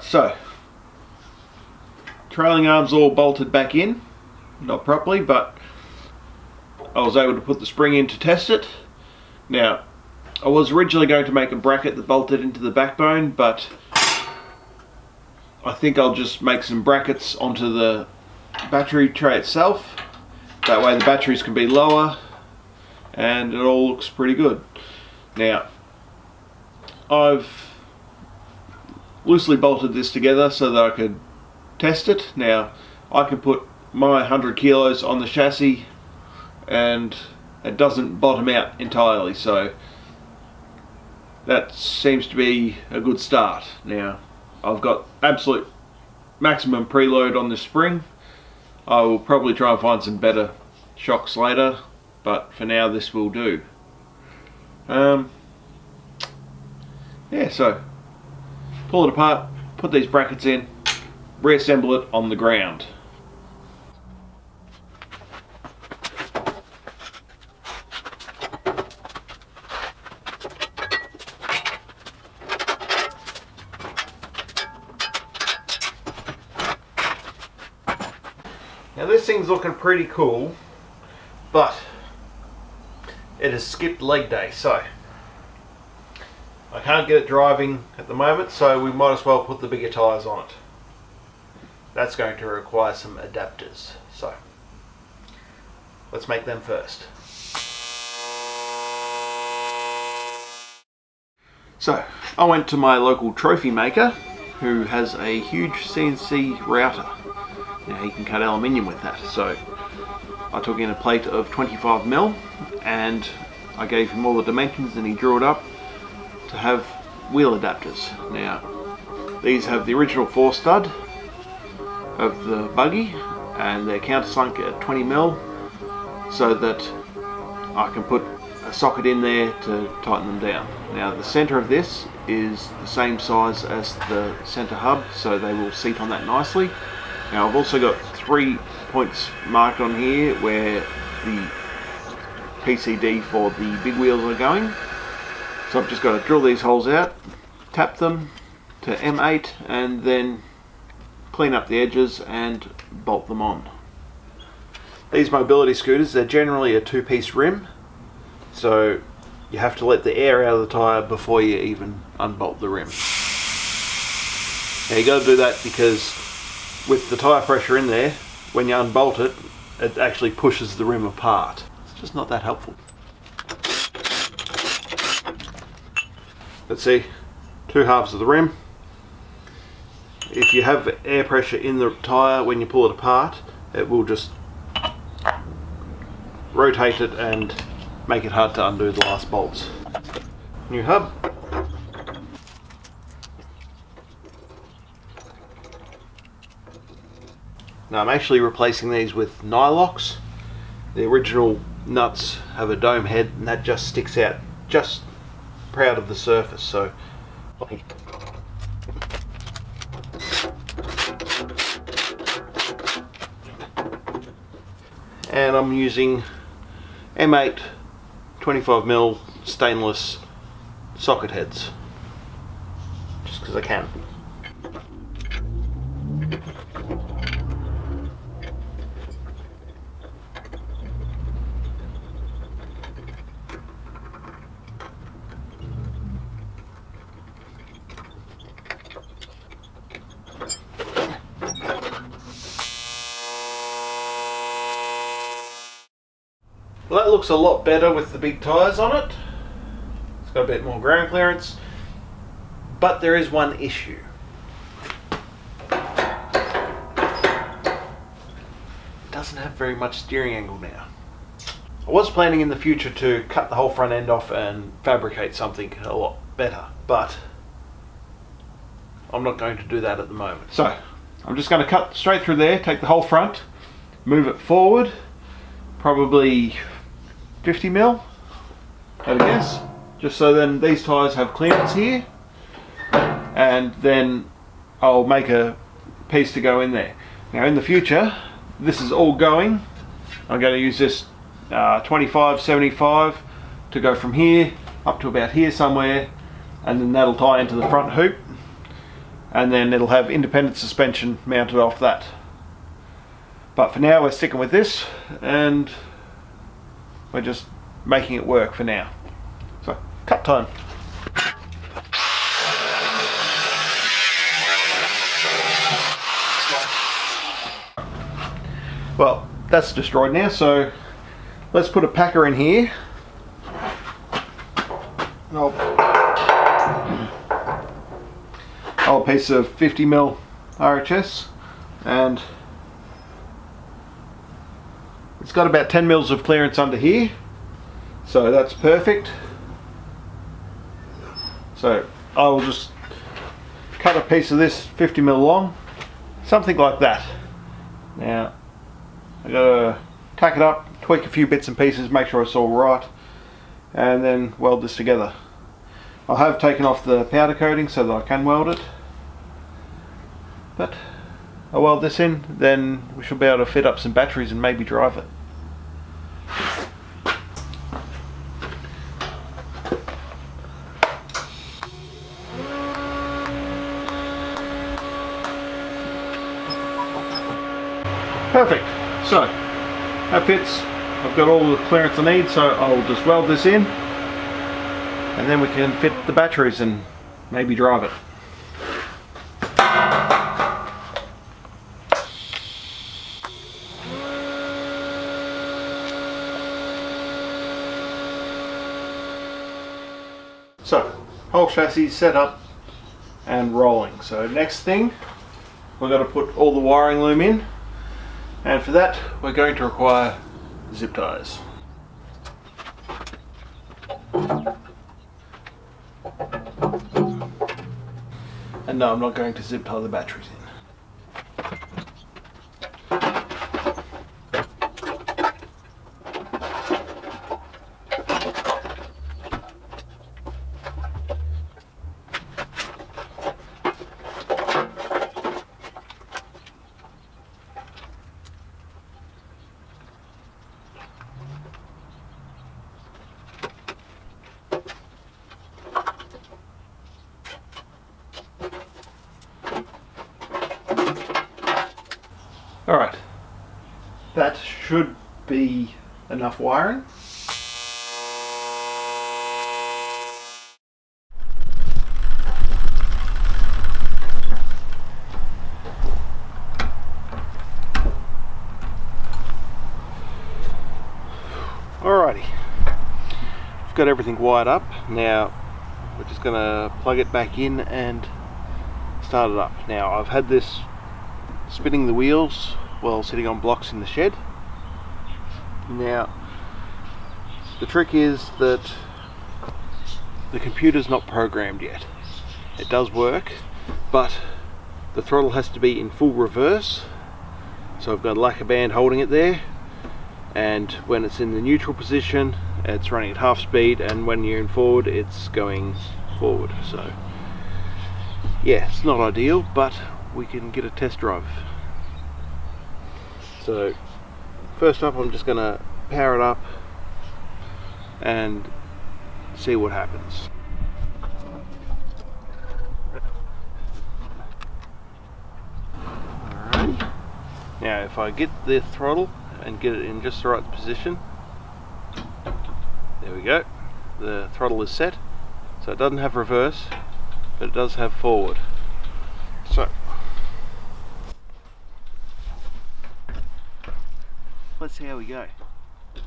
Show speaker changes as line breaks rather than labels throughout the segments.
So, trailing arms all bolted back in, not properly, but I was able to put the spring in to test it. Now, I was originally going to make a bracket that bolted into the backbone, but I think I'll just make some brackets onto the battery tray itself. That way the batteries can be lower and it all looks pretty good. Now, I've loosely bolted this together so that I could test it. Now, I can put my 100 kilos on the chassis and it doesn't bottom out entirely, so that seems to be a good start. Now, I've got absolute maximum preload on this spring. I will probably try and find some better shocks later, but for now this will do. Yeah, so pull it apart, put these brackets in, reassemble it on the ground. Now this thing's looking pretty cool, but it has skipped leg day, so I can't get it driving at the moment, so we might as well put the bigger tyres on it. That's going to require some adapters, so let's make them first. So I went to my local trophy maker who has a huge CNC router. Now he can cut aluminium with that, so I took in a plate of 25mm and I gave him all the dimensions and he drew it up to have wheel adapters. Now these have the original 4 stud of the buggy and they're countersunk at 20mm so that I can put a socket in there to tighten them down. Now the center of this is the same size as the center hub, so they will seat on that nicely. Now I've also got 3 points marked on here where the PCD for the big wheels are going. So I've just got to drill these holes out, tap them to M8 and then clean up the edges and bolt them on. These mobility scooters, they're generally a 2-piece rim, so you have to let the air out of the tyre before you even unbolt the rim. Now you got to do that because with the tyre pressure in there, when you unbolt it, it actually pushes the rim apart. It's just not that helpful. Let's see, 2 halves of the rim. If you have air pressure in the tyre when you pull it apart, it will just rotate it and make it hard to undo the last bolts. New hub. Now I'm actually replacing these with nylocks. The original nuts have a dome head and that just sticks out just proud of the surface, so and I'm using M8 25mm stainless socket heads just because I can. Well, that looks a lot better with the big tyres on it. It's got a bit more ground clearance, but there is one issue. It doesn't have very much steering angle now. I was planning in the future to cut the whole front end off and fabricate something a lot better, but I'm not going to do that at the moment. So I'm just going to cut straight through there, take the whole front, move it forward, probably 50mm, I guess, just so then these tyres have clearance here, and then I'll make a piece to go in there. Now in the future, this is all going. I'm going to use this 25/75 to go from here up to about here somewhere, and then that'll tie into the front hoop. and then it'll have independent suspension mounted off that. But for now we're sticking with this, and we're just making it work for now. So, cut time. Well, that's destroyed now, so let's put a packer in here. Old piece of 50mm RHS, and it's got about 10mm of clearance under here, so that's perfect. So I'll just cut a piece of this 50mm long, something like that. Now I gotta tack it up, tweak a few bits and pieces, make sure it's all right, and then weld this together. I have taken off the powder coating so that I can weld it, but I'll weld this in, then we should be able to fit up some batteries and maybe drive it. Perfect. So that fits. I've got all the clearance I need, so I'll just weld this in, and then we can fit the batteries and maybe drive it. So, whole chassis set up and rolling. So next thing, we're going to put all the wiring loom in, and for that we're going to require zip ties. And no, I'm not going to zip tie the batteries in. Alright, that should be enough wiring. Alrighty, I've got everything wired up. Now we're just going to plug it back in and start it up. Now I've had this spinning the wheels while sitting on blocks in the shed. Now the trick is that the computer's not programmed yet. It does work, but the throttle has to be in full reverse, so I've got a lacquer band holding it there, and when it's in the neutral position it's running at half speed, and when you're in forward it's going forward. So yeah, it's not ideal, but we can get a test drive. So first up, I'm just going to power it up and see what happens. Alright, now if I get the throttle and get it in just the right position, there we go, the throttle is set. So it doesn't have reverse, but it does have forward. So let's see how we go.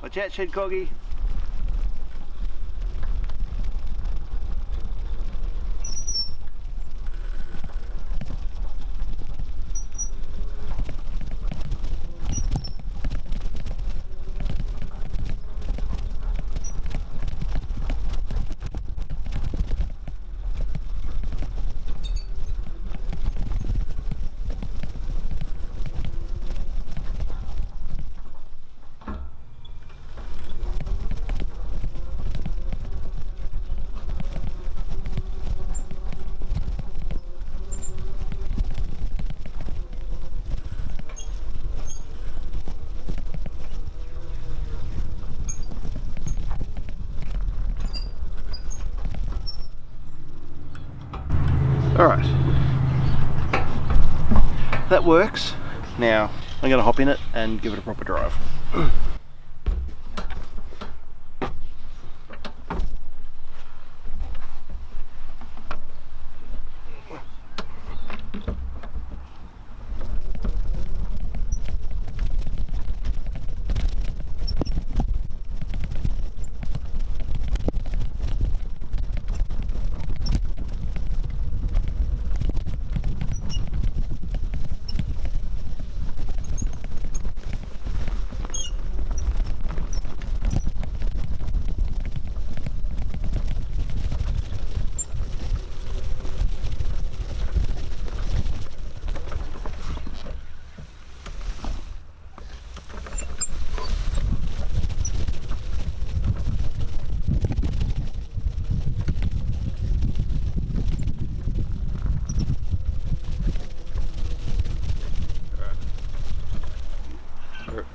Watch out, shed coggy. Alright, that works. Now I'm going to hop in it and give it a proper drive.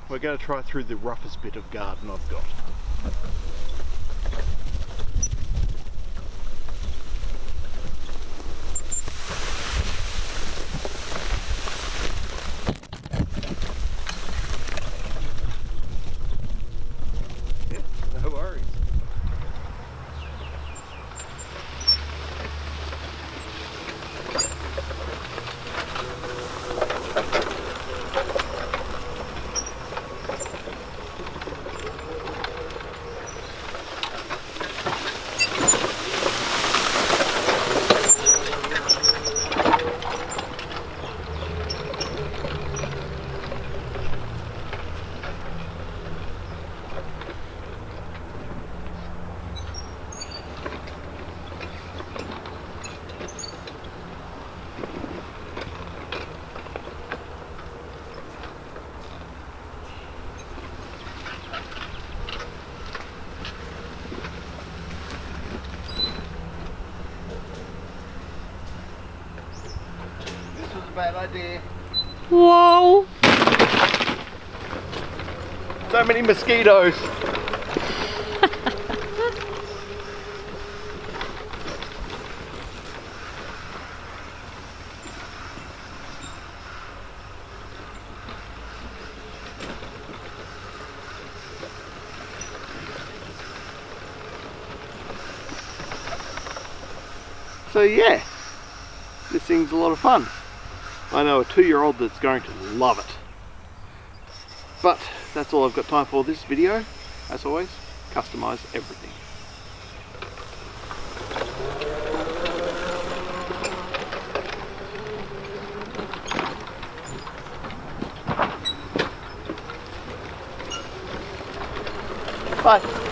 We're going to try through the roughest bit of garden I've got. Yeah, no worries. Bad idea.
Whoa!
So many mosquitoes. So yeah, this thing's a lot of fun. I know a 2-year-old that's going to love it. But that's all I've got time for this video. As always, customize everything. Bye.